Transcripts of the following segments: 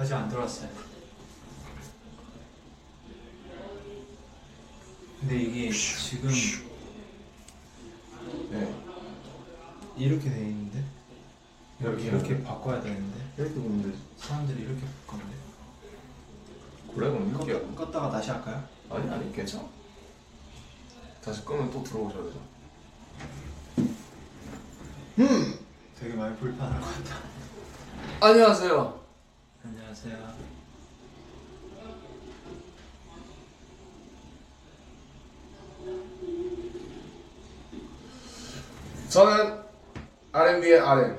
아직 안 들어왔어요. 근데 이게 지금 네. 이렇게 돼 있는데 이렇게 바꿔야 되는데 이렇게 보면 되지. 사람들이 이렇게 바꿨는데 그래 그럼 이렇게. 껐다가 다시 할까요? 아니 괜찮아. 다시 끄면 또 들어오셔야 되죠. 되게 많이 불편할 것 같다. 안녕하세요. 안녕하세요. 저는 R&B의 RM.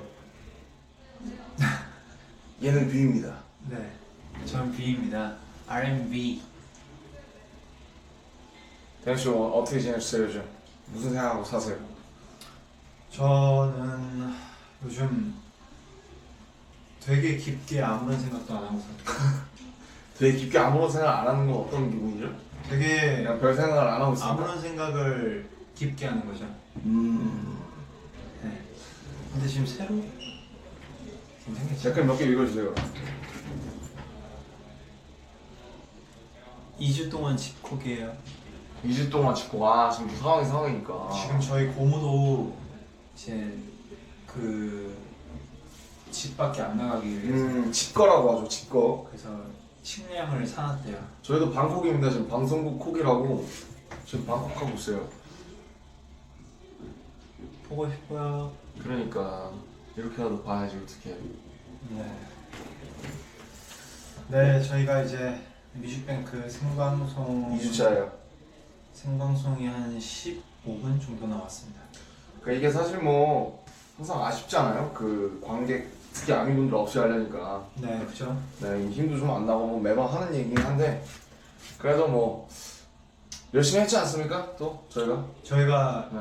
얘는 B입니다. 네, 전 B입니다. R&B. 대현씨 어떻게 지내셨어요 요즘? 무슨 생각하고 사세요? 저는 요즘 되게 깊게 아무런 생각도 안 하고 살아요. 되게 깊게 아무런 생각 안 하는 건 어떤 기분이죠? 되게 그냥 별 생각을 안 하고 있습니다. 아무런 생각을 깊게 하는 거죠. 네. 근데 지금 새로 굉장히 댓글 몇 개 읽어주세요. 2주 동안 집콕이에요. 2주 동안 짓고 지금 상황이니까. 지금 저희 고모도 이제 그 집밖에 안 나가기 위해서 집거라고 하죠. 집거. 그래서 식량을 사놨대요. 저희도 방콕입니다. 지금 방송국 콕이라고 지금 방콕 하고 있어요. 보고 싶어요. 그러니까 이렇게라도 봐야지 어떻게. 네. 네, 저희가 이제 뮤직뱅크 생방송 2주차예요. 생방송이 한 15분 정도 남았습니다. 그러니까 이게 사실 뭐 항상 아쉽잖아요. 그 관객 특히 아미분들 없이 하려니까. 네, 그죠? 네, 힘도 좀 안 나고 뭐 매번 하는 얘기긴 한데 그래도 뭐 열심히 했지 않습니까? 또 저희가 네.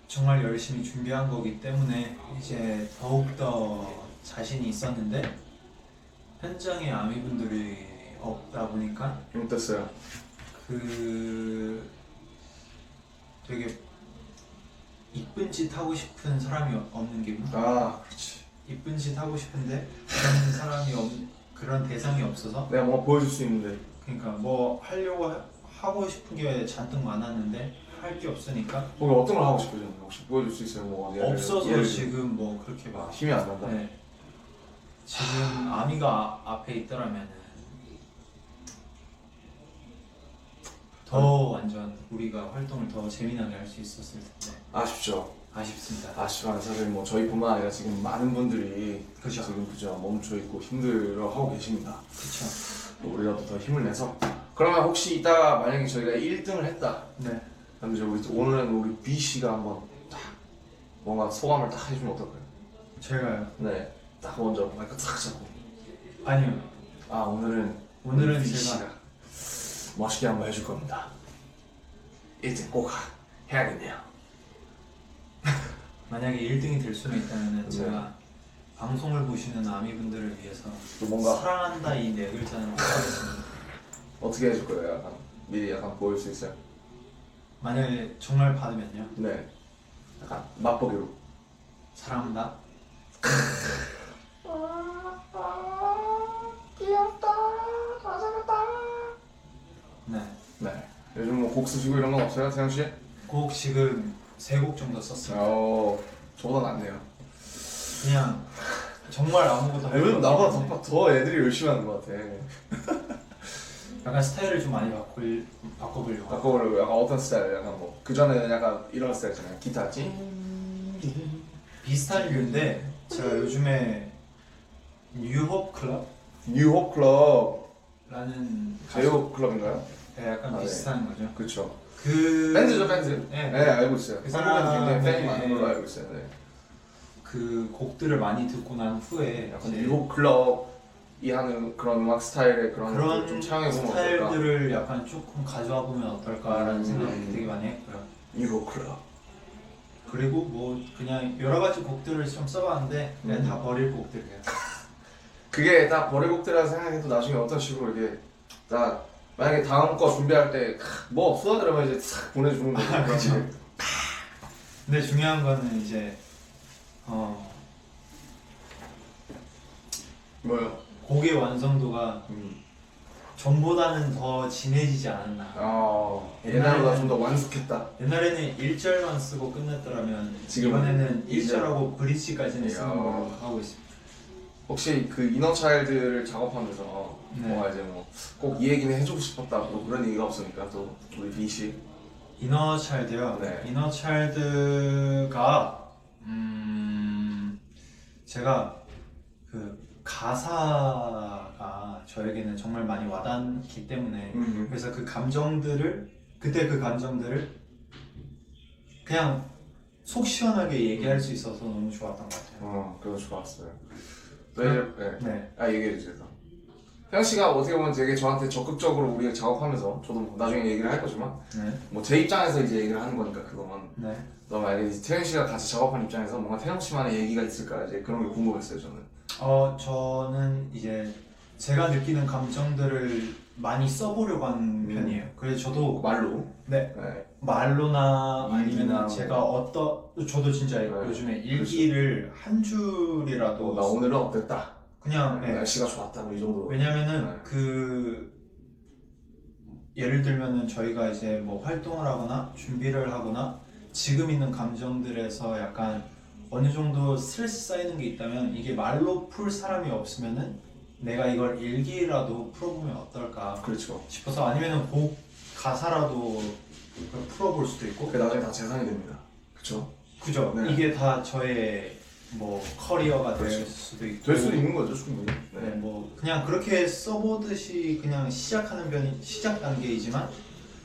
정말 열심히 준비한 거기 때문에 이제 더욱더 자신이 있었는데 현장에 아미분들이 없다 보니까 어땠어요? 그 되게 이쁜 짓 하고 싶은 사람이 없는 기분? 그렇지. 이쁜 짓 하고 싶은데 그런 대상이 없어서 내가 뭔가 보여줄 수 있는데. 그러니까 뭐 하고 싶은 게 잔뜩 많았는데 할 게 없으니까 거기 어떤 걸 하고 싶어요? 혹시 보여줄 수 있어요? 뭐 없어서 지금 뭐 그렇게 막 힘이 안 난다. 네. 지금 아미가 앞에 있더라면은 더 완전 우리가 활동을 더 재미나게 할 수 있었을 텐데 아쉽죠. 아쉽습니다. 아쉽지만 사실 뭐 저희뿐만 아니라 지금 많은 분들이 그죠. 지금 멈춰 있고 힘들어하고 계십니다. 그렇죠. 우리라도 더 힘을 내서. 그러면 혹시 이따가 만약에 저희가 1등을 했다. 네. 그럼 이제 오늘은 우리 B 씨가 한번 딱 뭔가 소감을 딱 해주면 어떨까요? 제가요. 네. 딱 먼저 마이크 탁 잡고. 아니요. 오늘은 오늘은 B 제가 씨가 멋있게 한번 해줄 겁니다. 1등 꼭 해야겠네요. 만약에 1등이 될 수는 있다면 네. 제가 방송을 보시는 아미분들을 위해서 또 뭔가 사랑한다 이 네 글자는 하겠습니다. 어떻게 해줄 거예요? 약간 미리 약간 보일 수 있어요? 만약에 정말 받으면요. 네. 약간 맛보기로. 사랑한다. 귀엽다. 잘생겼다. 네. 네. 요즘 뭐 곡 쓰시고 이런 건 없어요, 태영 씨? 곡 지금 3곡 정도 썼어요. 저보다 낫네요. 그냥 정말 아무것도 할 요즘 거 나보다 없는데 더 애들이 열심히 하는 것 같아. 약간 스타일을 좀 많이 바꿔보려고. 바꿔보려고 약간 어떤 스타일? 약간 뭐 그전에는 약간 이런 스타일이잖아요. 기타 찡. 비슷한 류인데 제가 요즘에 뉴홉 클럽라는 뉴홉 클럽. 가수- 제이홉 클럽인가요? 네, 약간 네. 비슷한 거죠. 그쵸. 그 밴드죠, 밴드. 네. 네, 알고 있어요. 그 한국에는 굉장히 팬이 사람의- 많은 걸로 알고 있어요. 네. 그 곡들을 많이 듣고 난 후에 약간 이제 뉴홉 클럽이 하는 그런 음악 스타일의 그런 것들을 좀 차용해 보면 어떨까? 스타일들을 약간 조금 가져와 보면 어떨까라는 생각을 되게 많이 했고요. 뉴홉 클럽. 그리고 뭐 그냥 여러 가지 곡들을 좀 써봤는데 그냥 다 버릴 곡들이에요. 그게 다 버리곡들이라 생각해도 나중에 어떤 식으로 이게 나 만약에 다음 거 준비할 때 뭐 없어? 그러면 이제 싹 보내주는 거죠. 그쵸. 근데 중요한 거는 이제 뭐요? 곡의 완성도가 전보다는 더 진해지지 않았나. 옛날보다 좀 더 완숙했다. 옛날에는 1절만 쓰고 끝냈더라면 지금은 이번에는 이절. 1절하고 브릿지까지는 쓰는 이야. 걸로 하고 있습니다. 혹시 그 이너차일드를 작업하면서 네. 뭔가 이제 뭐 꼭 이 얘기는 해주고 싶었다 뭐 그런 얘기가 없으니까 또 우리 비씨. 이너차일드요. 네. 이너차일드가 제가 그 가사가 저에게는 정말 많이 와닿기 때문에 그래서 그 감정들을 그때 그 감정들을 그냥 속 시원하게 얘기할 수 있어서 너무 좋았던 것 같아요. 그거 좋았어요. 네. 네. 얘기해 주세요. 태영 씨가 어떻게 보면 되게 저한테 적극적으로 우리가 작업하면서 저도 뭐 나중에 얘기를 할 거지만 네. 뭐 제 입장에서 이제 얘기를 하는 거니까 그거만. 네. 너 만약에 태영 씨가 같이 작업한 입장에서 뭔가 태영 씨만의 얘기가 있을까 이제 그런 게 궁금했어요 저는. 저는 이제 제가 느끼는 감정들을 많이 써보려고 하는 편이에요. 그래서 저도 말로. 네. 네. 말로나 일기나 아니면 제가 저도 진짜 요즘에 일기를 한 줄이라도 나 오늘은 어땠다. 그냥 네. 날씨가 좋았다 뭐 이 정도. 왜냐면은 네. 그 예를 들면은 저희가 이제 뭐 활동을 하거나 준비를 하거나 지금 있는 감정들에서 약간 어느 정도 스트레스 쌓이는 게 있다면 이게 말로 풀 사람이 없으면은 내가 이걸 일기라도 풀어보면 어떨까 그렇죠. 싶어서 아니면은 곡 가사라도 그걸 풀어볼 수도 있고 그 나중에 다 재산이 됩니다. 그렇죠. 그죠? 네. 이게 다 저의 뭐 커리어가 될 그렇죠. 수도 있고 될 수도 있는 거죠 충분히. 네, 뭐 그냥 그렇게 써보듯이 그냥 시작하는 편이 시작 단계이지만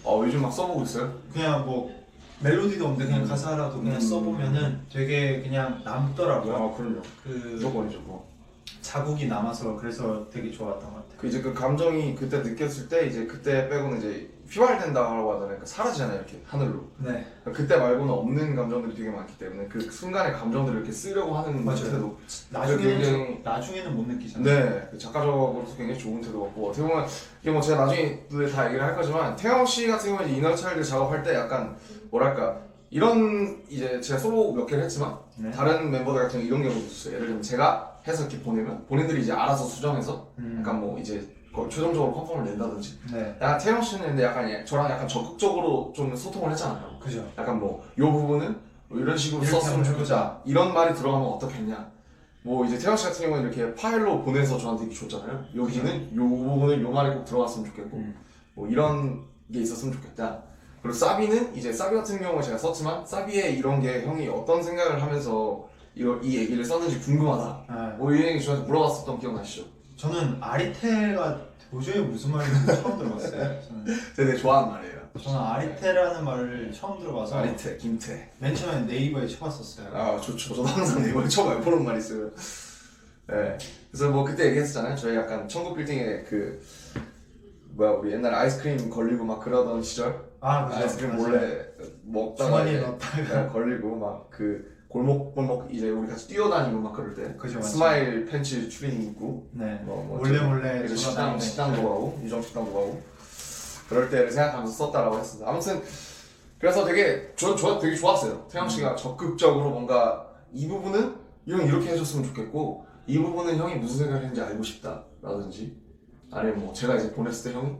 요즘 막 써보고 있어요. 그냥 뭐 멜로디도 없는데 그냥 가사라도 그냥 써보면은 되게 그냥 남더라고요. 그럼요. 그 무조건이죠 뭐. 자국이 남아서 그래서 되게 좋았던 것 같아요. 그 이제 그 감정이 그때 느꼈을 때 이제 그때 빼고는 이제 휘발된다고 하잖아요. 그러니까 사라지잖아요 이렇게 하늘로. 네, 그때 말고는 없는 감정들이 되게 많기 때문에 그 순간의 감정들을 이렇게 쓰려고 하는 맞아요. 태도. 나중에는 나중에는 못 느끼잖아요. 네, 그 작가적으로서 굉장히 좋은 태도 같고 어떻게 보면 이게 뭐 제가 나중에 다 얘기를 할 거지만 태영 씨 같은 경우는 이제 이너차일드 작업할 때 약간 뭐랄까 이런 이제 제가 솔로 몇 개를 했지만 네. 다른 멤버들 같은 경우 이런 경우도 있어요. 예를 들면 제가 해서 이렇게 보내면 본인들이 이제 알아서 수정해서 약간 뭐 이제 그걸 최종적으로 컨펌을 낸다든지. 네, 약간 태영 씨는 근데 약간 저랑 약간 적극적으로 좀 소통을 했잖아요. 그죠. 약간 뭐 요 부분은 뭐 이런 식으로 이렇게 썼으면 하면 좋겠다. 이런 말이 들어가면 어떻겠냐. 뭐 이제 태영 씨 같은 경우는 이렇게 파일로 보내서 저한테 이렇게 줬잖아요. 여기는 요 부분은 요 말이 꼭 들어갔으면 좋겠고 뭐 이런 게 있었으면 좋겠다. 그리고 사비는 이제 사비 같은 경우는 제가 썼지만 사비에 이런 게 형이 어떤 생각을 하면서 이 얘기를 썼는지 궁금하다. 네. 뭐 이 얘기 저한테 물어봤었던 기억나시죠? 저는 아리테가 도저히 무슨 말인지 처음 들어봤어요. 제가 되게 좋아하는 말이에요. 저는 아리테라는 말을 처음 들어봐서 아리테, 김태. 맨 처음에 네이버에 쳐봤었어요. 좋죠. 저도 항상 네이버에 처음 해보는 말이 있어요. 네. 그래서 뭐 그때 얘기했었잖아요. 저희 약간 천국 빌딩에 그 우리 옛날 아이스크림 걸리고 막 그러던 시절. 그죠. 아이스크림 맞아요. 몰래 먹다가 주머니에 이제 넣었다가 걸리고 막 그 골목 이제 우리 같이 뛰어다니고 막 그럴 때 그죠, 맞죠. 스마일 팬츠 추리닝 입고 네. 뭐 몰래 그래서 돌아다니는 식당도 가고 유정 식당도 가고 그럴 때를 생각하면서 썼다라고 했습니다. 아무튼 그래서 되게 저 되게 좋았어요. 태영 씨가 적극적으로 뭔가 이 부분은 형 이렇게 해줬으면 좋겠고 이 부분은 형이 무슨 생각했는지 알고 싶다라든지 아니면 뭐 제가 이제 보냈을 때 형이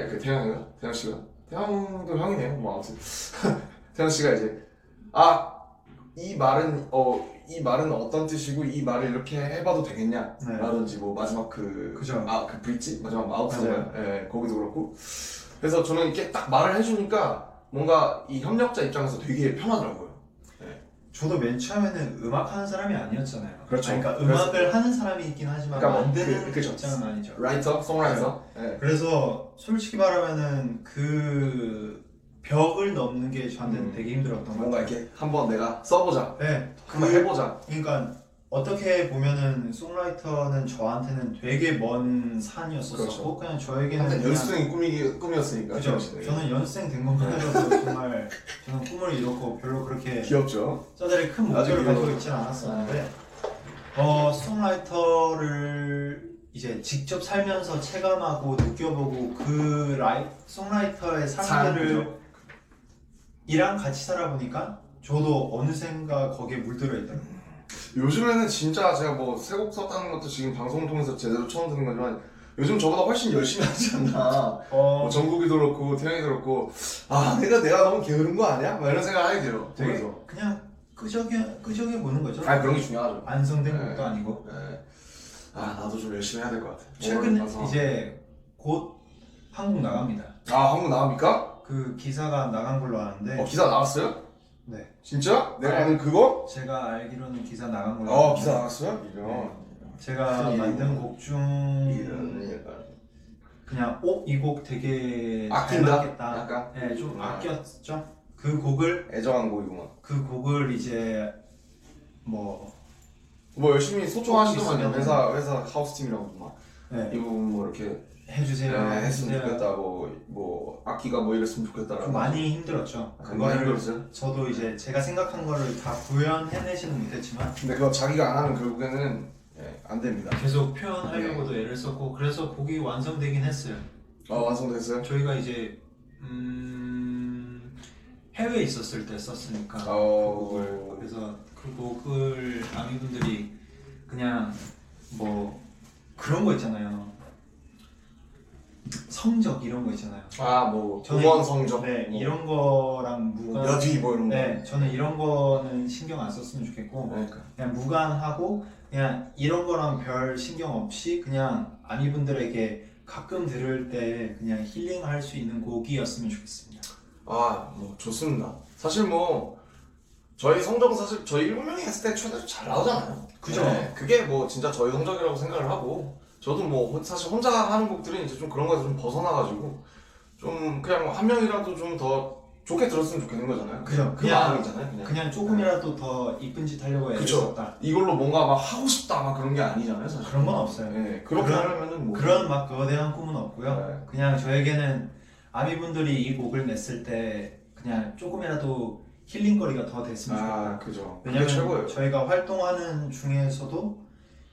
그 태영 씨가 태영도 형이네요. 뭐 아무튼 태영 씨가 이제 이 말은 어떤 뜻이고 이 말을 이렇게 해봐도 되겠냐? 네. 라든지 뭐 마지막 그죠. 그 브릿지 마지막 마우스 맞아요. 거기도 그렇고 그래서 저는 이렇게 딱 말을 해주니까 뭔가 이 협력자 입장에서 되게 편하더라고요. 저도 맨 처음에는 음악하는 사람이 아니었잖아요. 그렇죠. 그러니까 음악을 하는 사람이 있긴 하지만 그러니까 만드는 그죠. 입장은 아니죠. 라이터, 송라이터. 그래서 솔직히 말하면은 그 벽을 넘는 게 저한테는 되게 힘들었던 것 뭔가 같아요. 이렇게 한번 내가 써보자. 네. 한번 해보자. 그러니까 어떻게 보면은 송라이터는 저한테는 되게 먼 산이었었고 그렇죠. 그냥 저에게는 한때 그냥 연습생이 꿈이었으니까. 그죠. 사실은. 저는 연습생 된 것만 해도 정말 저는 꿈을 이뤘고 별로 그렇게 귀엽죠. 저들이 큰 아주 목표를 귀여워. 가지고 있지는 않았었는데 송라이터를 이제 직접 살면서 체감하고 느껴보고 그 송라이터의 삶들을 이랑 같이 살아보니까 저도 어느샌가 거기에 물들어 있더라고요. 요즘에는 진짜 제가 뭐 새 곡 썼다는 것도 지금 방송을 통해서 제대로 처음 듣는 거지만 요즘 저보다 훨씬 열심히 하지 않나. 뭐 정국이도 그렇고 태영이도 그렇고 아 내가 너무 게으른 거 아니야? 막 이런 생각 하게 돼요. 되게 보면서. 그냥 끄적여 보는 거죠. 아 그런 게 중요하죠. 완성된 네. 것도 아니고. 네. 아 나도 좀 열심히 해야 될 것 같아. 최근 가서. 이제 곧 한국 나갑니다. 아 한국 나옵니까? 그 기사가 나간 걸로 아는데. 기사 나왔어요? 네. 진짜? 내가 아는 그거? 제가 알기로는 기사 나간 걸로. 기사 나왔어요? 이런. 네. 제가 큰일이고. 만든 곡 중 그냥 이 곡 되게 잘 아낀다? 맞겠다. 약간? 네, 좀 아꼈죠. 그 곡을 애정한 곡이구만. 이제 뭐 뭐 열심히 소통하시더만요. 있으면- 회사 하우스팀이라고 막. 네, 이 부분 뭐 이렇게 해주세요. 했으면 해주세요. 좋겠다. 뭐 악기가 뭐 이랬으면 좋겠다. 좀 많이 힘들었죠. 많이 힘들었어요? 저도 이제 제가 생각한 거를 다 구현해내지는 못했지만 근데 그거 자기가 안 하면 결국에는 안 됩니다. 계속 표현하려고도 애를 썼고 그래서 곡이 완성되긴 했어요. 완성됐어요? 저희가 이제 해외에 있었을 때 썼으니까 그 어. 그래서 그 곡을 아미분들이 그냥 뭐 그런 거 있잖아요. 성적 이런 거 있잖아요. 뭐 저는- 음원 성적. 네, 뭐 이런 거랑 무관. 몇위 뭐 이런 거. 네, 저는 이런 거는 신경 안 썼으면 좋겠고 그러니까. 그냥 무관하고 그냥 이런 거랑 별 신경 없이 그냥 아미분들에게 가끔 들을 때 그냥 힐링할 수 있는 곡이었으면 좋겠습니다. 뭐 좋습니다. 사실 뭐 저희 성적은 사실 저희 7명이 했을 때 최대로 잘 나오잖아요. 그죠? 네, 그게 뭐 진짜 저희 성적이라고 생각을 하고 저도 뭐 사실 혼자 하는 곡들은 이제 좀 그런 거에서 좀 벗어나가지고 좀 그냥 한 명이라도 좀 더 좋게 들었으면 좋겠는 거잖아요. 그죠? 그 마음이잖아요. 그냥 조금이라도 더 이쁜 짓 하려고 애를 그쵸. 썼다. 이걸로 뭔가 막 하고 싶다 막 그런 게 아니잖아요. 사실. 그런 건 없어요. 네, 그렇게 그런- 하려면은 뭐 그런 막 거대한 꿈은 없고요. 네. 그냥 저에게는 아미분들이 이 곡을 냈을 때 그냥 조금이라도 힐링거리가 더 됐으면 좋겠다. 그죠. 그게 왜냐면 최고예요. 저희가 활동하는 중에서도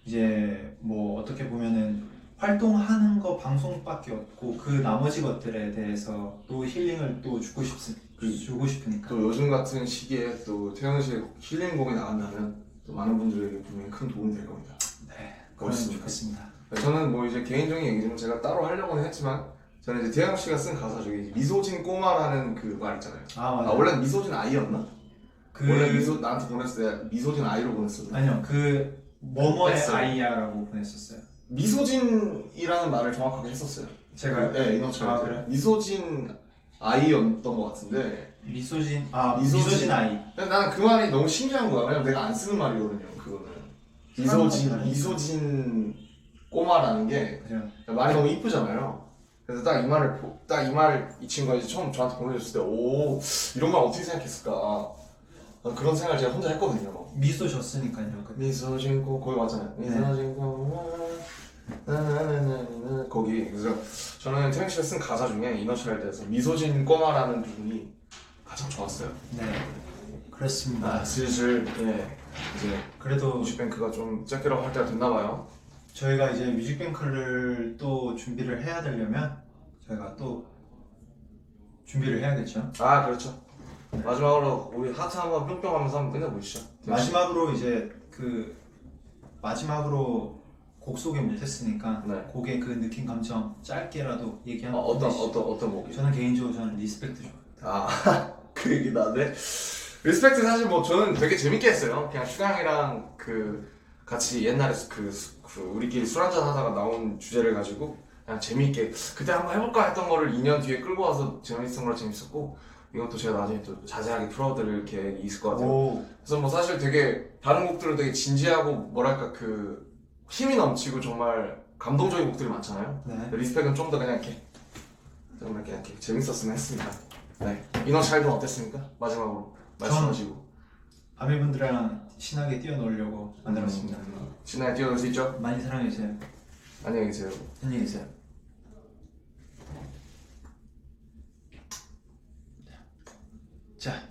이제 뭐 어떻게 보면은 활동하는 거 방송밖에 없고 그 나머지 것들에 대해서 또 힐링을 또 주고 싶으니까. 또 요즘 같은 시기에 또 태영 씨의 힐링곡이 나간다면 또 많은 분들에게 분명히 큰 도움이 될 겁니다. 네, 그러면 멋있습니다. 좋겠습니다. 저는 뭐 이제 개인적인 얘기지만 제가 따로 하려고는 했지만 저는 이제 태영 씨가 쓴 가사 중에 미소진 꼬마라는 그 말 있잖아요. 맞아요. 원래 미소진 아이였나? 그 원래 나한테 보냈을 때 미소진 아이로 보냈었나? 아니요, 그 뭐뭐의 뺐어요. 아이야라고 보냈었어요. 미소진이라는 말을 정확하게 했었어요. 제가요? 네, 이너처럼. 그래요? 미소진 아이였던 것 같은데 미소진 미소진 아이. 근데 나는 그 말이 너무 신기한 거야. 왜냐면 내가 안 쓰는 말이거든요. 그거는 미소진 꼬마라는 게 그죠? 말이 너무 이쁘잖아요. 그래서 딱 이 말을 이 친구가 이제 처음 저한테 보내줬을 때 오 이런 말 어떻게 생각했을까 그런 생각을 제가 혼자 했거든요. 미소 졌으니까요. 미소진 꼬 거기 맞잖아요. 미소진 꼬마 나나나나나 거기 그래서 저는 태영 씨가 쓴 가사 중에 이너차일드에서 미소진 꼬마라는 부분이 가장 좋았어요. 네, 그렇습니다. 슬슬 이제 그래도 뮤직뱅크가 좀 짝기라고 할 때가 됐나 봐요. 저희가 이제 뮤직뱅크를 또 준비를 해야 되려면 저희가 또 준비를 해야겠죠. 그렇죠. 마지막으로 우리 하트 한번 뿅뿅 하면서 한번 끝내보시죠. 마지막으로 이제 마지막으로 곡 소개 못했으니까 네. 곡의 그 느낌 감정 짧게라도 얘기하는 어떤 곡이? 저는 개인적으로 리스펙트 좋아해요. 그 얘기 나네. 리스펙트 사실 뭐 저는 되게 재밌게 했어요. 그냥 슈강이랑 그 같이 옛날에 그 우리끼리 술 한잔 하다가 나온 주제를 가지고 그냥 재밌게 그때 한번 해볼까 했던 거를 2년 뒤에 끌고 와서 재밌었던 거라 재밌었고 이것도 제가 나중에 또 자세하게 풀어드릴 계획이 있을 것 같아요. 오, 그래서 뭐 사실 되게 다른 곡들은 되게 진지하고 뭐랄까 그 힘이 넘치고 정말 감동적인 곡들이 많잖아요. 네. 리스펙은 좀 더 그냥 이렇게 재밌었으면 했습니다. 네. 이너차일드는 어땠습니까? 마지막으로 말씀하시고. 아미분들이랑 신나게 뛰어놀려고 만들었습니다. 신나게 뛰어놀 수 있죠? 많이 사랑해주세요. 안녕히 계세요. 안녕히 계세요. 자.